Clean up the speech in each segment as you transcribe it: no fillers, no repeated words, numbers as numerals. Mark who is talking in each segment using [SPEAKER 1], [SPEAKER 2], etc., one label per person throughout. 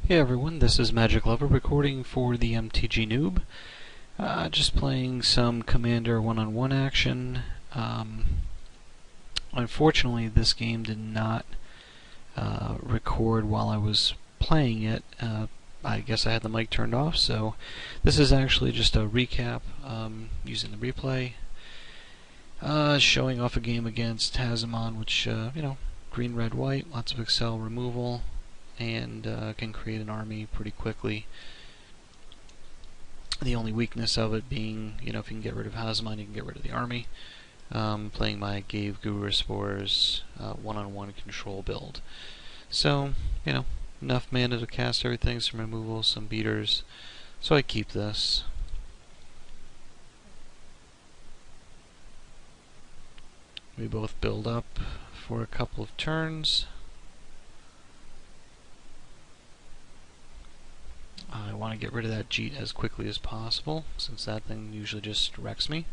[SPEAKER 1] Hey everyone, this is Magiclovr recording for the mtgnoob. Just playing some Commander one-on-one action. Unfortunately, this game did not record while I was playing it. I guess I had the mic turned off, so this is actually just a recap using the replay. Showing off a game against Hazezon, which, green, red, white, lots of Excel removal, and can create an army pretty quickly. The only weakness of it being, if you can get rid of Hazezon, you can get rid of the army. Playing my Ghave spores one-on-one control build. So, enough mana to cast everything, some removal, some beaters. So I keep this. We both build up for a couple of turns. I want to get rid of that Jeet as quickly as possible, since that thing usually just wrecks me.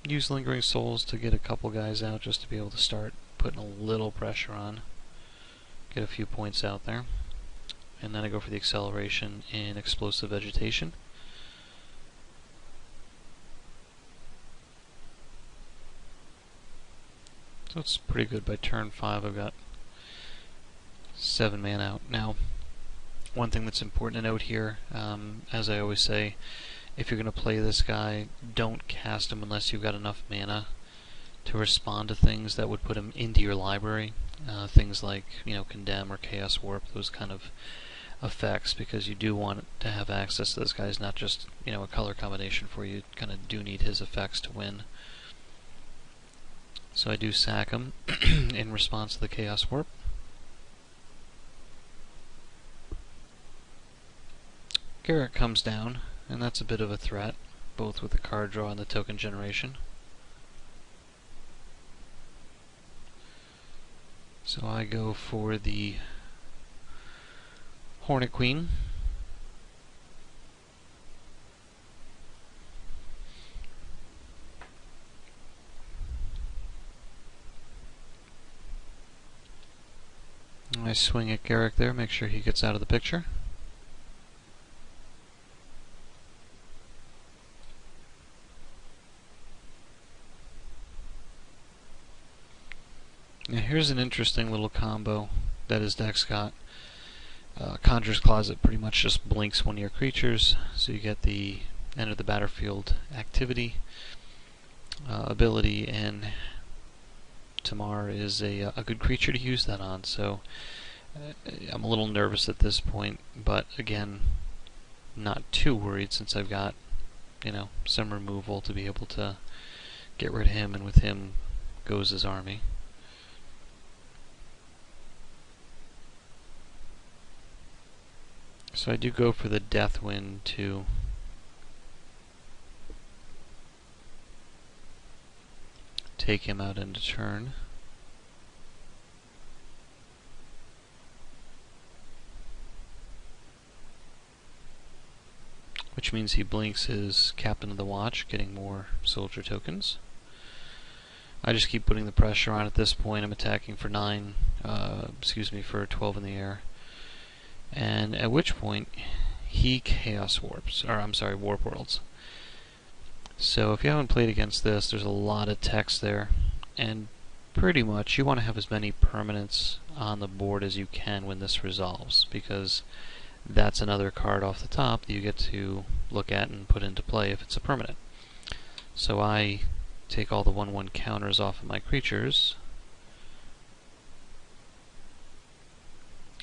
[SPEAKER 1] Use Lingering Souls to get a couple guys out, just to be able to start putting a little pressure on. Get a few points out there. And then I go for the acceleration in Explosive Vegetation. So it's pretty good. By turn 5 I've got 7 mana out. Now, one thing that's important to note here, as I always say, if you're going to play this guy, don't cast him unless you've got enough mana to respond to things that would put him into your library. Things like, Condemn or Chaos Warp, those kind of effects, because you do want to have access to this guy. He's not just, a color combination for you. You kind of do need his effects to win. So I do sack him in response to the Chaos Warp. Garrett comes down, and that's a bit of a threat, both with the card draw and the token generation. So I go for the Hornet Queen. I swing at Garrett there, make sure he gets out of the picture. Now here's an interesting little combo that his deck's got. Conjurer's Closet pretty much just blinks one of your creatures, so you get the end of the battlefield activity ability, and Tamar is a good creature to use that on, so I'm a little nervous at this point, but again, not too worried since I've got, some removal to be able to get rid of him, and with him goes his army. So I do go for the Deathwind to take him out into turn. Which means he blinks his Captain of the Watch, getting more soldier tokens. I just keep putting the pressure on at this point. I'm attacking for for 12 in the air. And at which point he Chaos Warps, Warp Worlds. So if you haven't played against this, there's a lot of text there, and pretty much you want to have as many permanents on the board as you can when this resolves, because that's another card off the top that you get to look at and put into play if it's a permanent. So I take all the 1/1 counters off of my creatures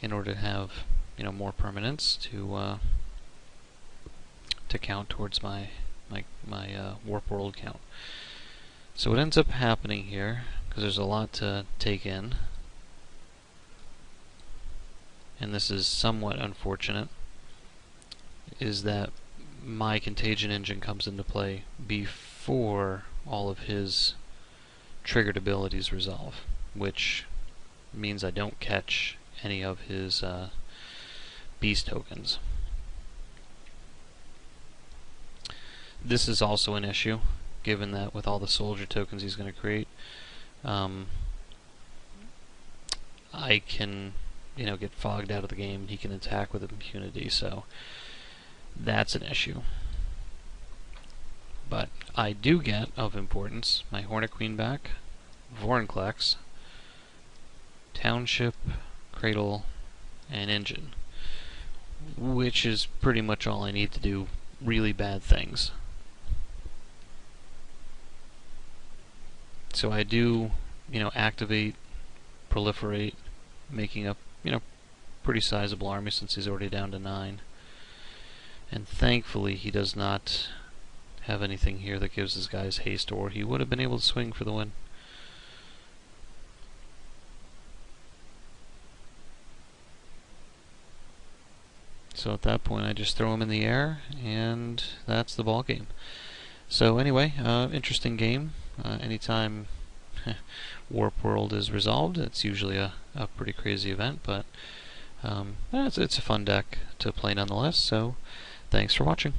[SPEAKER 1] in order to have more permanents to count towards my Warp World count. So what ends up happening here, because there's a lot to take in, and this is somewhat unfortunate, is that my Contagion Engine comes into play before all of his triggered abilities resolve, which means I don't catch any of his beast tokens. This is also an issue, given that with all the soldier tokens he's going to create, I can get fogged out of the game. He can attack with impunity, so that's an issue. But I do get, of importance, my Hornet Queen back, Vorinclex, Township, Cradle, and Engine, which is pretty much all I need to do really bad things. So I do, activate, proliferate, making up, pretty sizable army since he's already down to 9. And thankfully he does not have anything here that gives his guys haste, or he would have been able to swing for the win. So at that point I just throw him in the air, and that's the ball game. So anyway, interesting game. Anytime Warp World is resolved, it's usually a pretty crazy event, but it's a fun deck to play nonetheless, so thanks for watching.